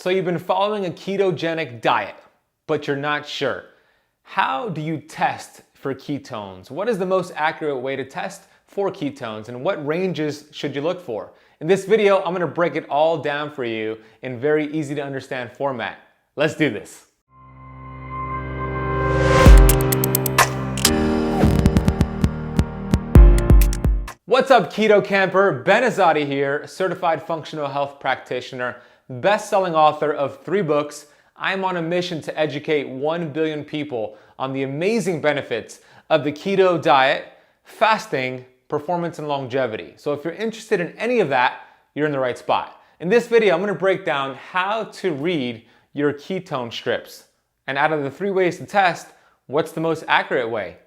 So you've been following a ketogenic diet, but you're not sure. How do you test for ketones? What is the most accurate way to test for ketones, and what ranges should you look for? In this video, I'm gonna break it all down for you in very easy to understand format. Let's do this. What's up, Keto Camper? Ben Azadi here, certified functional health practitioner, best-selling author of 3 books. I'm on a mission to educate 1 billion people on the amazing benefits of the keto diet, fasting, performance, and longevity. So if you're interested in any of that, you're in the right spot. In this video, I'm gonna break down how to read your ketone strips. And out of the 3 ways to test, what's the most accurate way?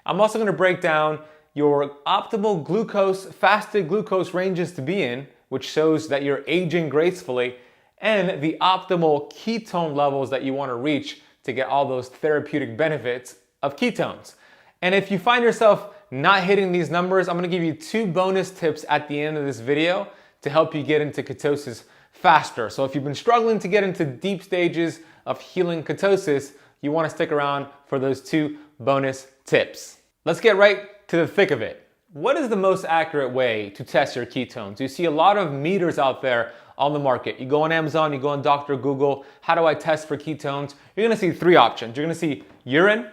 I'm also gonna break down your optimal glucose, fasted glucose ranges to be in, which shows that you're aging gracefully, and the optimal ketone levels that you want to reach to get all those therapeutic benefits of ketones. And if you find yourself not hitting these numbers, I'm going to give you 2 bonus tips at the end of this video to help you get into ketosis faster. So if you've been struggling to get into deep stages of healing ketosis, you want to stick around for those 2 bonus tips. Let's get right to the thick of it. What is the most accurate way to test your ketones? You see a lot of meters out there on the market. You go on Amazon, you go on Dr. Google, how do I test for ketones? You're gonna see 3 options. You're gonna see urine,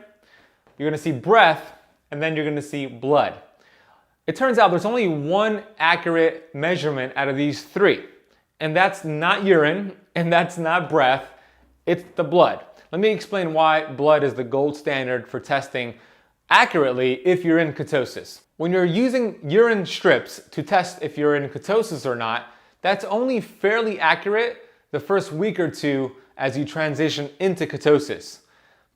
you're gonna see breath, and then you're gonna see blood. It turns out there's only one accurate measurement out of these 3, and that's not urine, and that's not breath, it's the blood. Let me explain why blood is the gold standard for testing accurately if you're in ketosis. When you're using urine strips to test if you're in ketosis or not, that's only fairly accurate the first week or 2 as you transition into ketosis.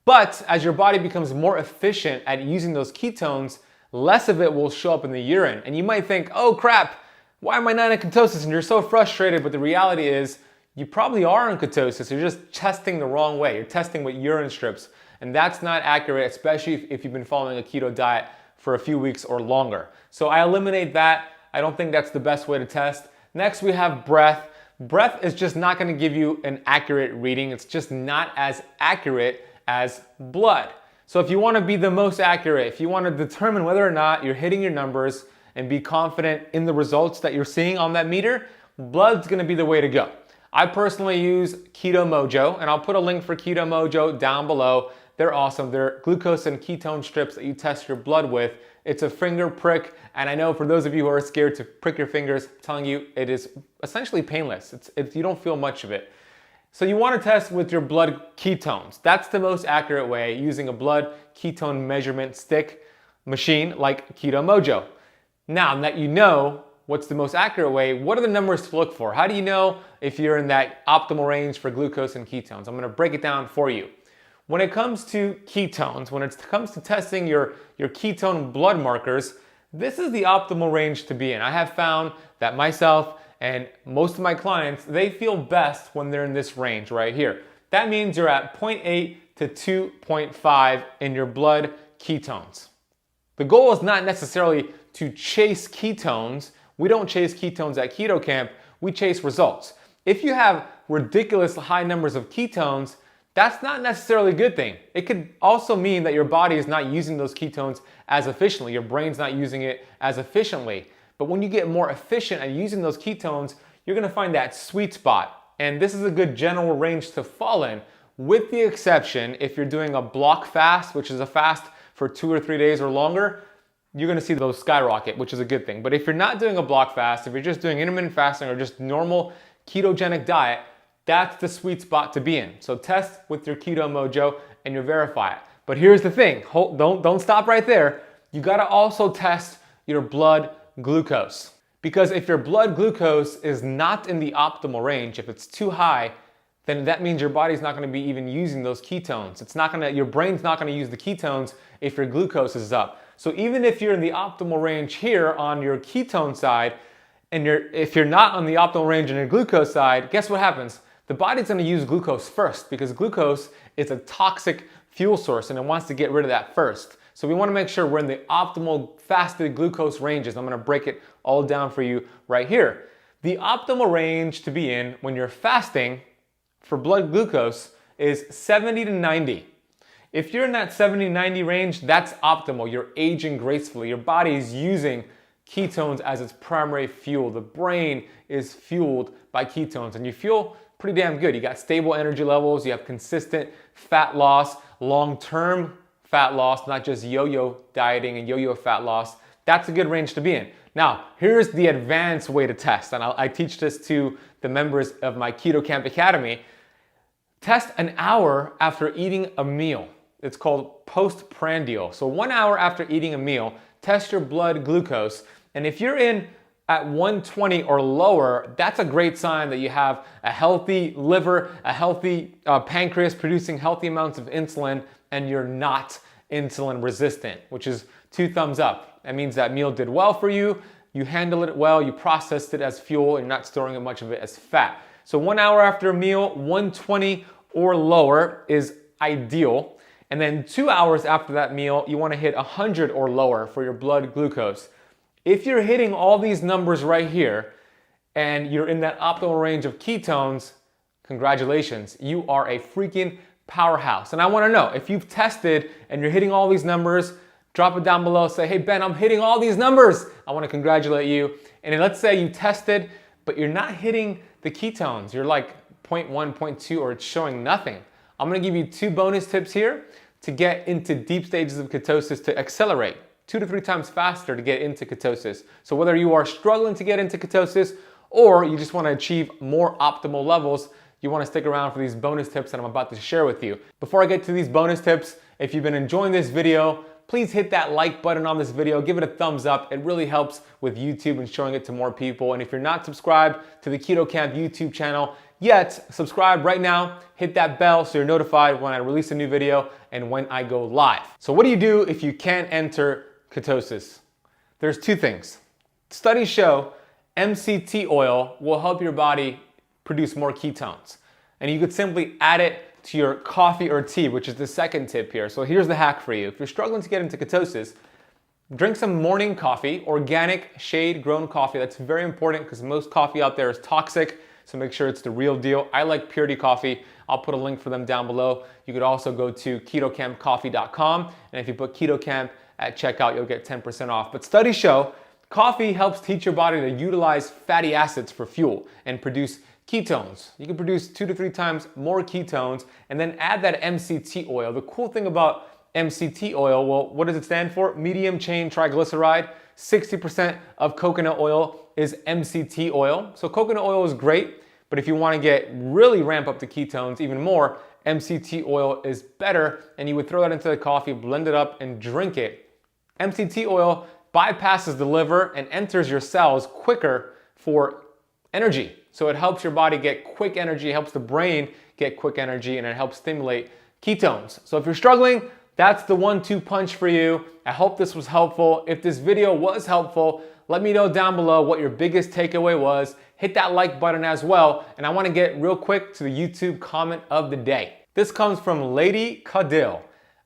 But as your body becomes more efficient at using those ketones, less of it will show up in the urine. And you might think, oh crap, why am I not in ketosis? And you're so frustrated, but the reality is you probably are in ketosis. You're just testing the wrong way. You're testing with urine strips. And that's not accurate, especially if you've been following a keto diet for a few weeks or longer. So I eliminate that. I don't think that's the best way to test. Next, we have breath. Breath is just not gonna give you an accurate reading. It's just not as accurate as blood. So if you wanna be the most accurate, if you wanna determine whether or not you're hitting your numbers and be confident in the results that you're seeing on that meter, blood's gonna be the way to go. I personally use Keto Mojo, and I'll put a link for Keto Mojo down below. They're awesome. They're glucose and ketone strips that you test your blood with. It's a finger prick, and I know for those of you who are scared to prick your fingers, I'm telling you, it is essentially painless. You don't feel much of it. So you want to test with your blood ketones. That's the most accurate way, using a blood ketone measurement stick machine like Keto Mojo. Now that you know what's the most accurate way, what are the numbers to look for? How do you know if you're in that optimal range for glucose and ketones? I'm going to break it down for you. When it comes to ketones, when it comes to testing your ketone blood markers, this is the optimal range to be in. I have found that myself and most of my clients, they feel best when they're in this range right here. That means you're at 0.8 to 2.5 in your blood ketones. The goal is not necessarily to chase ketones. We don't chase ketones at Keto Camp, we chase results. If you have ridiculous high numbers of ketones, that's not necessarily a good thing. It could also mean that your body is not using those ketones as efficiently. Your brain's not using it as efficiently. But when you get more efficient at using those ketones, you're gonna find that sweet spot. And this is a good general range to fall in, with the exception if you're doing a block fast, which is a fast for 2 or 3 days or longer, you're gonna see those skyrocket, which is a good thing. But if you're not doing a block fast, if you're just doing intermittent fasting or just normal ketogenic diet, that's the sweet spot to be in. So test with your Keto Mojo and you'll verify it. But here's the thing, don't stop right there. You gotta also test your blood glucose. Because if your blood glucose is not in the optimal range, if it's too high, then that means your body's not gonna be even using those ketones. Your brain's not gonna use the ketones if your glucose is up. So even if you're in the optimal range here on your ketone side, and if you're not on the optimal range on your glucose side, guess what happens? The body's gonna use glucose first because glucose is a toxic fuel source and it wants to get rid of that first. So we wanna make sure we're in the optimal fasted glucose ranges. I'm gonna break it all down for you right here. The optimal range to be in when you're fasting for blood glucose is 70 to 90. If you're in that 70-90 range, that's optimal. You're aging gracefully. Your body is using ketones as its primary fuel. The brain is fueled by ketones, and you feel pretty damn good. You got stable energy levels, you have consistent fat loss, long-term fat loss, not just yo-yo dieting and yo-yo fat loss. That's a good range to be in. Now, here's the advanced way to test, and I teach this to the members of my Keto Camp Academy. Test an hour after eating a meal. It's called post-prandial. So 1 hour after eating a meal, test your blood glucose. And if you're in at 120 or lower, that's a great sign that you have a healthy liver, a healthy pancreas producing healthy amounts of insulin, and you're not insulin resistant, which is 2 thumbs up. That means that meal did well for you, you handled it well, you processed it as fuel, and you're not storing much of it as fat. So 1 hour after a meal, 120 or lower is ideal. And then 2 hours after that meal, you want to hit 100 or lower for your blood glucose. If you're hitting all these numbers right here and you're in that optimal range of ketones, congratulations, you are a freaking powerhouse. And I want to know, if you've tested and you're hitting all these numbers, drop it down below. Say, hey Ben, I'm hitting all these numbers. I want to congratulate you. And then let's say you tested, but you're not hitting the ketones. You're like 0.1, 0.2, or it's showing nothing. I'm gonna give you 2 bonus tips here to get into deep stages of ketosis, to accelerate 2 to 3 times faster to get into ketosis. So whether you are struggling to get into ketosis or you just wanna achieve more optimal levels, you wanna stick around for these bonus tips that I'm about to share with you. Before I get to these bonus tips, if you've been enjoying this video, please hit that like button on this video, give it a thumbs up. It really helps with YouTube and showing it to more people. And if you're not subscribed to the Keto Camp YouTube channel yet, subscribe right now, hit that bell so you're notified when I release a new video and when I go live. So what do you do if you can't enter ketosis? There's 2 things. Studies show MCT oil will help your body produce more ketones. And you could simply add it to your coffee or tea, which is the second tip here. So here's the hack for you. If you're struggling to get into ketosis, drink some morning coffee, organic shade-grown coffee. That's very important because most coffee out there is toxic, so make sure it's the real deal. I like Purity Coffee. I'll put a link for them down below. You could also go to ketocampcoffee.com, and if you put Keto Camp at checkout, you'll get 10% off. But studies show coffee helps teach your body to utilize fatty acids for fuel and produce ketones. You can produce 2 to 3 times more ketones and then add that MCT oil. The cool thing about MCT oil, well, what does it stand for? Medium chain triglyceride. 60% of coconut oil is MCT oil. So coconut oil is great, but if you want to get really ramp up the ketones even more, MCT oil is better, and you would throw that into the coffee, blend it up, and drink it. MCT oil bypasses the liver and enters your cells quicker for energy. So it helps your body get quick energy, helps the brain get quick energy, and it helps stimulate ketones. So if you're struggling, that's the 1-2 punch for you. I hope this was helpful. If this video was helpful, let me know down below what your biggest takeaway was. Hit that like button as well. And I want to get real quick to the YouTube comment of the day. This comes from Lady Cadil.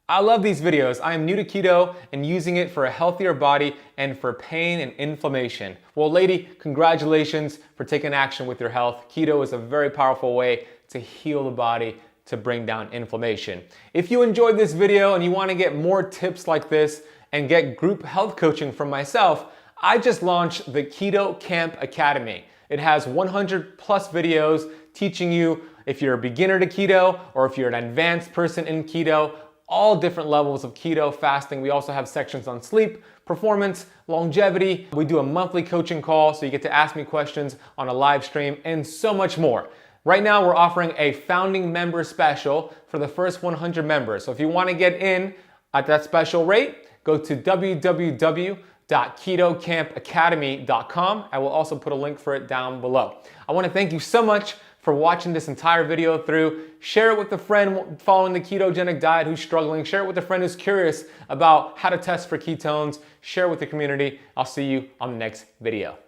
I love these videos. I am new to keto and using it for a healthier body and for pain and inflammation. Well, lady, congratulations for taking action with your health. Keto is a very powerful way to heal the body, to bring down inflammation. If you enjoyed this video and you want to get more tips like this and get group health coaching from myself, I just launched the Keto Camp Academy. It has 100 plus videos teaching you if you're a beginner to keto or if you're an advanced person in keto, all different levels of keto fasting. We also have sections on sleep, performance, longevity. We do a monthly coaching call so you get to ask me questions on a live stream and so much more. Right now we're offering a founding member special for the first 100 members. So if you want to get in at that special rate, go to www.ketocampacademy.com. I will also put a link for it down below. I want to thank you so much for watching this entire video through. Share it with a friend following the ketogenic diet who's struggling. Share it with a friend who's curious about how to test for ketones. Share it with the community. I'll see you on the next video.